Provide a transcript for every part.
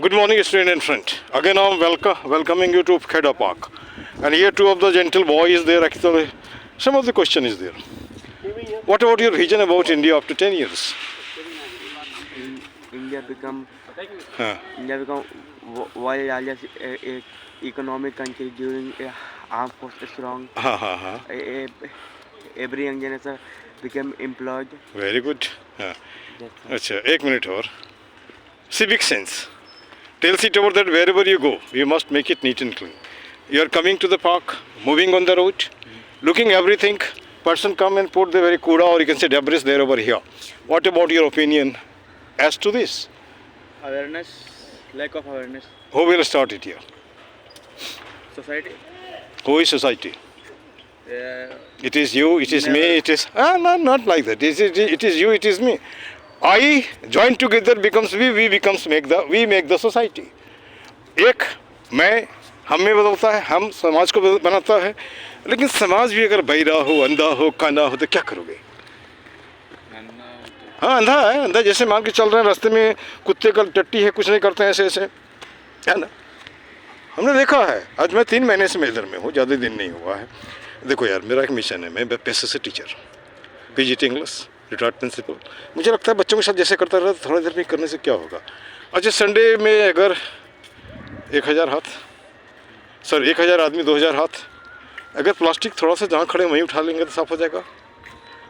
Good morning, student and friend. Again, I'm welcoming you to Kheda Park. And here, two of the gentle boys there. Actually, some of the question is there. What about your vision about India after 10 years? India become Huh. India become world largest economic country during armed forces strong. Ha ha ha. Every young generation became employed. Very good. हाँ. That's अच्छा, एक minute और. Civic sense. Tells it over that wherever you go, you must make it neat and clean. You are coming to the park, moving on the road, looking everything. Person come and put the very kuda or you can say debris there over here. What about your opinion as to this? awareness, lack of awareness. Who will start it here? Society. Who is society? Uh, It is you, it is me, it is... not like that. It is you, it is me. I join together becomes we becomes we make the society. एक मैं हम में बदलता है, हम समाज को बनाता है, लेकिन समाज भी अगर बहिरा हो, अंधा हो, काना हो तो क्या करोगे? हाँ अंधा है, अंधा जैसे मान के चल रहे हैं रास्ते में कुत्ते का टट्टी है, कुछ नहीं करते हैं ऐसे ऐसे, है ना? हमने देखा है. आज मैं 3 महीने से मैं इधर में हूँ, ज़्यादा दिन नहीं हुआ है. देखो यार, मेरा एक मिशन है, मैं पेशे से teacher, PGT English, retired principal. मुझे लगता है बच्चों के साथ जैसे करता रहा थोड़ा देर में करने से क्या होगा. अच्छा, संडे में अगर 1000 हाथ, सर 1000 आदमी 2000 हाथ, अगर प्लास्टिक थोड़ा सा जहाँ खड़े वहीं उठा लेंगे तो साफ़ हो जाएगा,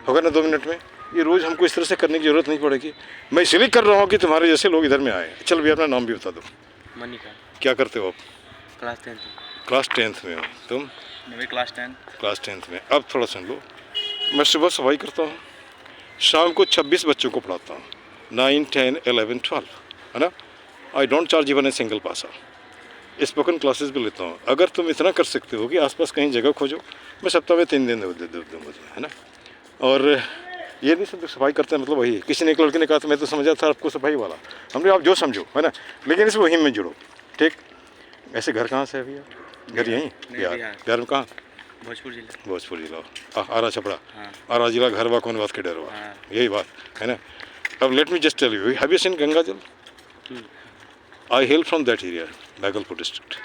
होगा ना 2 मिनट में. ये रोज़ हमको इस तरह से करने की ज़रूरत नहीं पड़ेगी. मैं इसलिए कर रहा हूँ कि तुम्हारे जैसे लोग इधर में आए. चल भैया अपना नाम भी बता दो. मनिका. क्या करते हो आप? क्लास 10. क्लास 10th में हो तुम? मैं भी क्लास 10. क्लास 10th में. अब थोड़ा सुन लो. मैं सुबह सफाई करता हूँ, शाम को 26 बच्चों को पढ़ाता हूँ, 9, 10, 11, 12, है ना. I don't charge even a single पैसा. स्पोकन क्लासेस भी लेता हूँ. अगर तुम इतना कर सकते हो कि आसपास कहीं जगह खोजो, मैं सप्ताह में 3 दिन दे दूँगा, है ना. और ये नहीं सब सफाई करते हैं मतलब वही. किसी ने एक लड़के ने कहा था मैं तो समझा था आपको सफाई वाला. हमने आप जो समझो, है ना, लेकिन इस मुहिम में जुड़ो. ठीक. ऐसे घर कहाँ से है भैया? घर यहीं बिहार. बिहार में कहाँ? भोजपुर जिला. भोजपुर जिला. आरा छपड़ा. हाँ. आरा जिला घर बा कौन बात के डर हुआ. हाँ. यही बात है ना. अब let me just tell you, have you seen Ganga jal? I hail from that area, Bhagalpur district,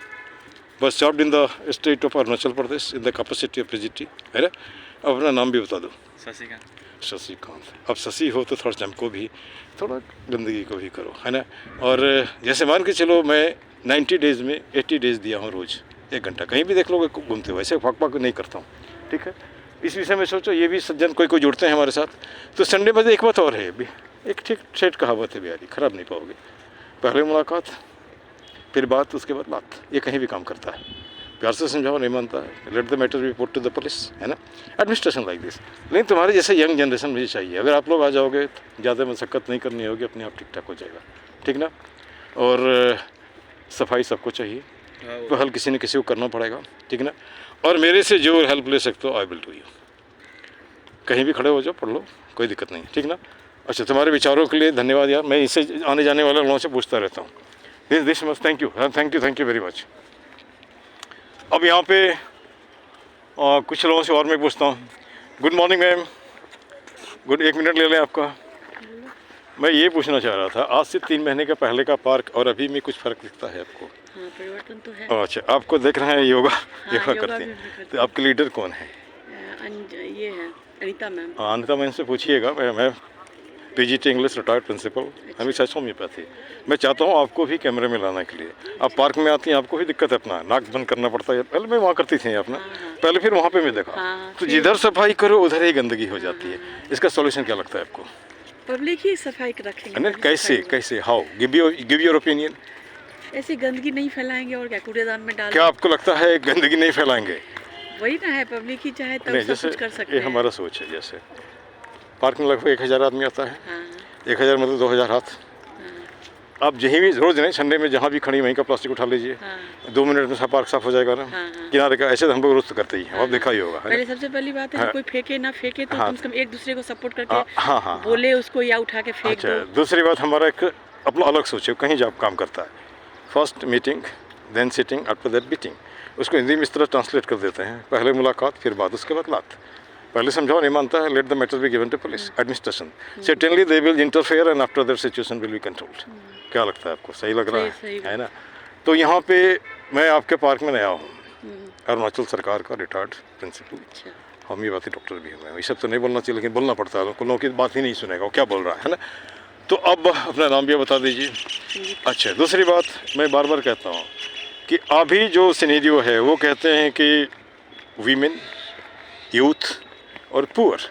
बस jobbed in the state of Arunachal Pradesh in the capacity of PGT, है ना. अब अपना नाम भी बता दो. शशिकांत. अब शशि हो तो थोड़ा चमको भी, थोड़ा गंदगी को भी करो, है ना. और जैसे मान के चलो मैं 90 डेज़ में 80 डेज़ दिया हूँ रोज़ 1 घंटा. कहीं भी देख लोगे घूमते हुए, ऐसे फाक नहीं करता हूँ. ठीक है. इस विषय में सोचो, ये भी सज्जन कोई जुड़ते हैं हमारे साथ. तो संडे में एक बात और है, एक ठीक सेठ कहावत है बिहारी, ख़राब नहीं पाओगे. पहले मुलाकात, फिर बात, उसके बाद बात. ये कहीं भी काम करता है. प्यार से समझाओ, नहीं मानता है, let the matter be put to the police, है ना. Administration like this. लेकिन तुम्हारे जैसे यंग जनरेशन मुझे चाहिए. अगर आप लोग आ जाओगे तो ज़्यादा मशक्क़त नहीं करनी होगी, अपने आप ठीक ठाक हो जाएगा. ठीक ना. और सफाई सबको चाहिए, पहल किसी न किसी को करना पड़ेगा. ठीक ना. और मेरे से जो हेल्प ले सकते हो आई विल डू यू. कहीं भी खड़े हो जाओ, पढ़ लो, कोई दिक्कत नहीं. ठीक ना. अच्छा, तुम्हारे विचारों के लिए धन्यवाद यार. मैं इससे आने जाने वाले लोगों से पूछता रहता हूँ. This much. Thank you very much. अब यहाँ पे कुछ लोगों से और मैं पूछता हूँ. Good morning ma'am. Good. 1 minute ले लें आपका. मैं ये पूछना चाह रहा था, आज से 3 महीने का पहले का पार्क और अभी में कुछ फ़र्क दिखता है आपको? हाँ, परिवर्तन तो है. अच्छा, आपको देख रहे हैं योगा. हाँ, योगा योगा करते भी हैं. करते तो आपके लीडर कौन है? ये है अनीता मैम. हाँ, अनिता मैम से पूछिएगा. मैं पीजीटी इंग्लिश रिटायर्ड प्रिंसिपल, हमेशा होम्योपैथी. मैं चाहता हूँ आपको भी कैमरे में लाने के लिए. आप पार्क में आती हैं, आपको भी दिक्कत है, अपना नाक बंद करना पड़ता है. पहले मैं वहाँ करती थी अपना, पहले फिर वहाँ पे मैं देखा. हाँ, तो जिधर सफाई करो उधर ही गंदगी हो जाती है. इसका सॉल्यूशन क्या लगता है आपको? पब्लिक ही सफाई रखेंगे. कैसे हाउ? Give your opinion. ऐसी गंदगी नहीं फैलाएंगे और क्या, कूड़ेदान में डाल. क्या आपको लगता है गंदगी नहीं फैलाएंगे? वही ना है, पब्लिक ही चाहे तब नहीं, सब जैसे कुछ कर सकते ये हैं. हमारा सोच है. जैसे पार्क में लगभग 1000 आदमी आता है. हाँ. 1000 मतलब 2000 हाथ. आप जहीं भी रोज़ नहीं, संडे में जहाँ भी खड़ी वहीं का प्लास्टिक उठा लीजिए. हाँ. 2 मिनट में पार्क साफ हो जाएगा ना. हाँ. किनारे का ऐसे तो हम लोग रोज तो करते ही हैं. आप देखा ही होगा. पहले सबसे पहली बात है, हाँ. कोई फेंके ना फेंके तो हाँ. कम से कम एक दूसरे को सपोर्ट करके हाँ. बोले उसको, या उठा के फेंक अच्छा, दो. दूसरी बात, हमारा एक अपना अलग सोच है. कहीं जब काम करता है, first meeting, then sitting, after that beating. उसको हिंदी में इस तरह ट्रांसलेट कर देते हैं, पहले मुलाकात, फिर बात, उसके बाद लात. पहले समझाओ, नहीं मानता है, let the matter be given to police, administration. Certainly they will interfere and after that situation will be controlled. क्या लगता है आपको, सही लग रहा सही है ना? तो यहाँ पे मैं आपके पार्क में नया हूँ, अरुणाचल सरकार का रिटायर्ड प्रिंसिपल, अच्छा। होम्योपैथी डॉक्टर भी हूँ मैं। ये सब तो नहीं बोलना चाहिए लेकिन बोलना पड़ता है, लोगों की बात ही नहीं सुनेगा वो क्या बोल रहा है ना? तो अब अपना नाम भी बता दीजिए। अच्छा, दूसरी बात मैं बार बार कहता हूँ कि अभी जो सिनेरियो है वो कहते हैं कि वीमेन, यूथ और poor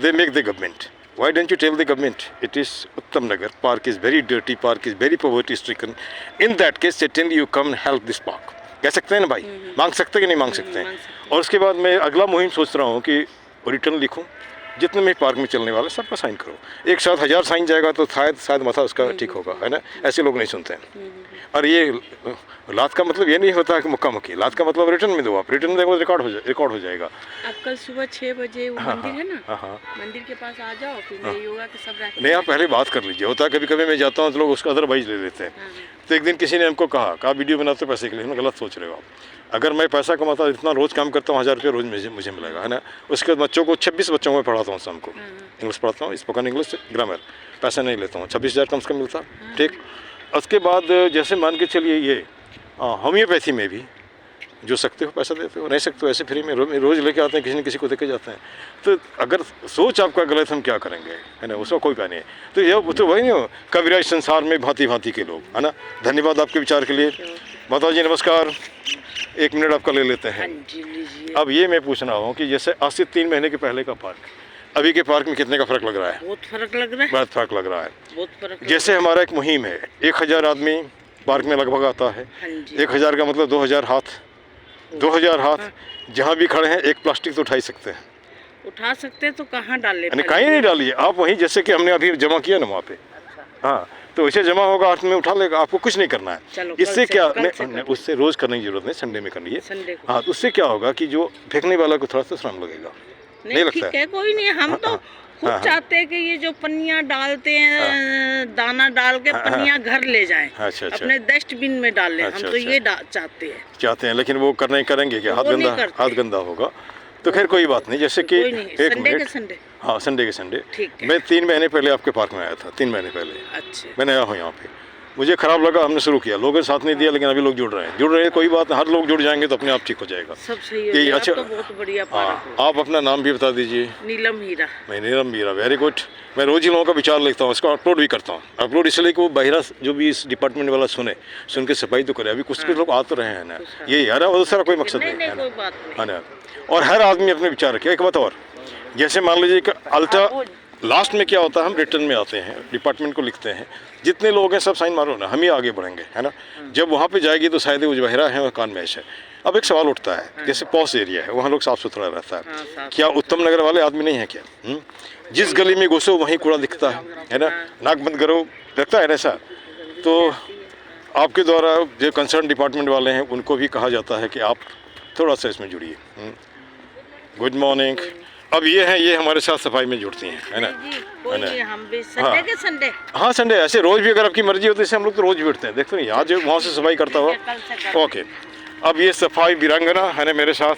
they make the government. Why don't you tell the government it is Uttam Nagar, park is very dirty, park is very poverty stricken. In that case, certainly you come and help this park. कह सकते हैं ना भाई, मांग सकते हैं कि नहीं मांग सकते हैं? और उसके बाद मैं अगला मुहिम सोच रहा हूँ कि रिटर्न लिखूँ, जितने में पार्क में चलने वाले सबका साइन करो। एक साथ 1000 साइन जाएगा तो शायद माथा उसका ठीक होगा, है ना? ऐसे लोग नहीं सुनते हैं। और ये लात का मतलब ये नहीं होता कि मुक्का मुक्की, लात का मतलब रिटर्न में दो, आप रिटर्न देंगे रिकॉर्ड हो जाएगा। आप कल सुबह 6 बजे वो मंदिर है ना, हाँ, मंदिर के पास आ जाओ, फिर मैं योगा के सब रख। नहीं, आप पहले बात कर लीजिए। होता है कभी कभी मैं जाता हूँ तो लोग उसका अदरवाइज ले लेते हैं। तो एक दिन किसी ने हमको कहा वीडियो बनाते पैसे के लिए, मैं गलत सोच रहे हो आप। अगर मैं पैसा कमाता इतना रोज़ काम करता हूँ, 1000 रुपये रोज़ मुझे मिलेगा, है ना? उसके बाद बच्चों को 26 बच्चों को पढ़ाता हूँ शाम को, इंग्लिश पढ़ाता हूँ, स्पोकन इंग्लिश, ग्रामर। पैसा नहीं लेता हूँ, 26,000 कम से कम मिलता, ठीक। उसके बाद जैसे मान के चलिए ये होम्योपैथी में भी जो सकते हो पैसा देते हो, नहीं सकते हो ऐसे फ्री में रोज़ लेके आते हैं, किसी न किसी को देके जाते हैं। तो अगर सोच आपका गलत, हम क्या करेंगे, है ना? उसका कोई उपाय नहीं है। तो ये तो वही नहीं हो, कविराज संसार में भांति भांति के लोग, है ना? धन्यवाद आपके विचार के लिए। माता जी नमस्कार, 1 मिनट आपका ले लेते हैं। अब ये मैं पूछ रहा हूँ कि जैसे आज से 3 महीने के पहले का पार्क, अभी के पार्क में कितने का फ़र्क लग रहा है? बहुत फर्क लग रहा है, बहुत फ़र्क लग रहा है, बहुत फर्क। जैसे हमारा एक मुहिम है, 1000 आदमी पार्क में लगभग आता है। 1000 का मतलब 2000 हाथ, 2000 हाथ जहाँ भी खड़े हैं, एक प्लास्टिक तो उठा ही सकते हैं। उठा सकते हैं तो कहाँ डाले? कहीं नहीं डालिए आप, वहीं जैसे कि हमने अभी जमा किया ना वहाँ पे, हाँ, तो वैसे जमा होगा, हाथ में उठा लेगा, आपको कुछ नहीं करना है। इससे क्या, उससे रोज़ करने की जरूरत नहीं, संडे में कर लिए। हाँ, तो उससे क्या होगा कि जो फेंकने वाला को थोड़ा सा श्रम लगेगा, नहीं लगता है? कोई नहीं, हम तो खुद चाहते हैं कि ये जो पन्नियाँ डालते हैं, दाना डाल के पन्नियाँ घर ले जाएं, अच्छा, अपने डस्टबिन में डाल लें। हम तो ये चाहते हैं, लेकिन वो करेंगे क्या? हाथ गंदा होगा। तो खैर कोई बात नहीं, जैसे कि एक मिनट, हाँ, संडे के संडे मैं 3 महीने पहले आपके पार्क में आया था, 3 महीने पहले। अच्छा, मैं नया हूँ यहाँ पे, मुझे ख़राब लगा, हमने शुरू किया, लोगों ने साथ नहीं दिया, लेकिन अभी लोग जुड़ रहे हैं। कोई बात नहीं, हर लोग जुड़ जाएंगे तो अपने आप ठीक हो जाएगा, सब सही हो जाएगा। अच्छा, तो बहुत बढ़िया। हाँ, आप अपना नाम भी बता दीजिए। नीलम हीरा। मैं नीलम हीरा, वेरी गुड। मैं रोज़ ही लोगों का विचार लिखता हूँ, इसको अपलोड भी करता हूँ। अपलोड इसलिए कि वो बहिरा जो भी इस डिपार्टमेंट वाला सुन के सफाई तो करे। अभी कुछ लोग आ तो रहे हैं ना, ये यार और दूसरा कोई मकसद नहीं है ना। और हर आदमी अपने विचार रखे। एक बात और, जैसे मान लीजिए कि अल्ट्रा लास्ट में क्या होता है, हम रिटर्न में आते हैं, डिपार्टमेंट को लिखते हैं, जितने लोग हैं सब साइन मारो ना, हम ही आगे बढ़ेंगे, है ना? जब वहाँ पे जाएगी तो शायद वो बहिरा है और कान मैच है। अब एक सवाल उठता है, जैसे पॉश एरिया है, वहाँ लोग साफ़ सुथरा रहता है, क्या उत्तम नगर वाले आदमी नहीं है क्या? जिस गली में घुसो वहीं कूड़ा दिखता है ना? नाक बंद करो, लगता है ऐसा। तो आपके द्वारा जो कंसर्न डिपार्टमेंट वाले हैं उनको भी कहा जाता है कि आप थोड़ा सा इसमें जुड़िए। Good morning. अब ये हमारे साथ सफाई में जुड़ती हैं, है ना? हम भी संडे के संडे, हाँ, संडे ऐसे रोज़ भी अगर आपकी मर्जी होती है, हम लोग तो रोज़ जुड़ते हैं। देखते नहीं, आज वहाँ से सफाई करता हुआ। ओके, अब ये सफाई वीरांगना है ना मेरे साथ।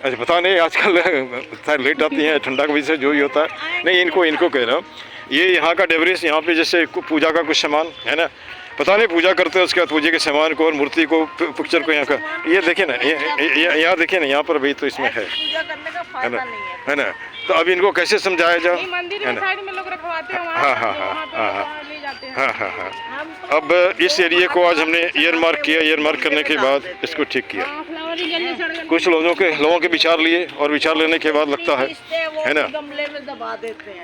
अच्छा, पता नहीं आजकल लेट आती हैं, ठंडा की वजह से जो ही होता है। नहीं, इनको कह रहा हूँ, ये यहाँ का डेवरेज, यहाँ पे जैसे पूजा का कुछ सामान है ना, पता नहीं पूजा करते हैं, उसके बाद पूजे के सामान को और मूर्ति को, पिक्चर को यहाँ का, ये देखिए ना, यहाँ देखिए ना, यहाँ पर भी तो इसमें है ना, है ना? तो अब इनको कैसे समझाया जाए? मंदिर में साइड में लोग रखवाते हैं, हाँ। अब इस एरिया को आज हमने ईयर मार्क किया, ईयर मार्क करने के बाद इसको ठीक किया। कुछ लोगों के विचार लिए, और विचार लेने के बाद लगता है ना,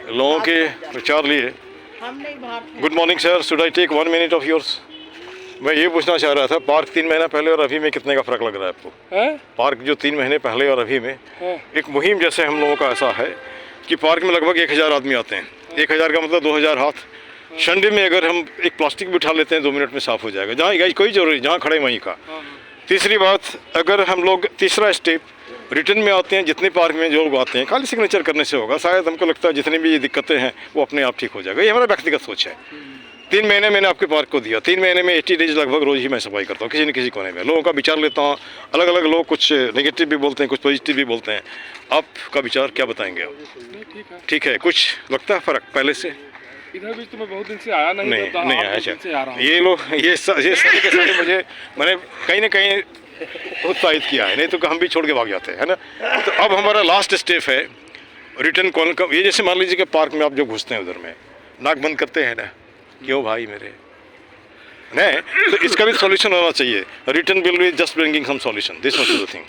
लोगों के विचार लिए। Good morning sir, should I take 1 minute of yours? मैं ये पूछना चाह रहा था, पार्क 3 महीना पहले और अभी में कितने का फ़र्क लग रहा है आपको? पार्क जो 3 महीने पहले और अभी में, एक मुहिम जैसे हम लोगों का ऐसा है कि पार्क में लगभग 1000 आदमी आते हैं। 1000 का मतलब 2000 हाथ। संडे में अगर हम एक प्लास्टिक भी उठा लेते हैं 2 मिनट में साफ़ हो जाएगा, जहाँ कोई जरूरी, जहाँ खड़े वहीं का। तीसरी बात, अगर हम लोग तीसरा स्टेप रिटर्न में आते हैं, जितने पार्क में जो लोग आते हैं, खाली सिग्नेचर करने से होगा, शायद हमको लगता है जितनी भी दिक्कतें हैं वो अपने आप ठीक हो जाएगा। ये हमारा व्यक्तिगत सोच है। 3 महीने मैंने आपके पार्क को दिया, 3 महीने में 80 डेज लगभग रोज़ ही मैं सफाई करता हूँ, किसी न किसी कोने में। लोगों का विचार लेता हूँ, अलग अलग लोग कुछ नेगेटिव भी बोलते हैं, कुछ पॉजिटिव भी बोलते हैं। आपका विचार क्या बताएंगे आप? ठीक है, कुछ लगता है फ़र्क पहले से? इधर भी तो मैं बहुत दिन से आया नहीं, नहीं तो नहीं आप बहुत अच्छा, दिन से आ रहा हूँ। ये लोग ये सारे के सारे मुझे मैंने कहीं ना कहीं उत्साहित किया है, नहीं तो हम भी छोड़ के भाग जाते हैं, है ना। तो अब हमारा लास्ट स्टेप है रिटर्न कॉल का। ये जैसे मान लीजिए कि पार्क में आप जब घुसते हैं उधर में नाक बंद करते हैं ना, क्यों भाई मेरे, नहीं तो इसका भी सॉल्यूशन होना चाहिए। रिटर्न बिल भी just bringing some solution, this much the thing.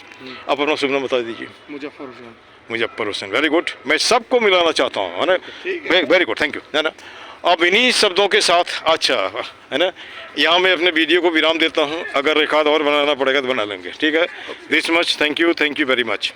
आप अपना शुभ नाम बता दीजिए। मुजफ्फर हुसैन। Muzaffar Hussain, very good. मैं सबको मिलाना चाहता हूँ, है ना। वेरी गुड, थैंक यू, है ना। अब इन्हीं शब्दों के साथ अच्छा, है ना, यहाँ मैं अपने वीडियो को विराम देता हूँ। अगर एक आध और बनाना पड़ेगा तो बना लेंगे, ठीक है। This much, thank you very much.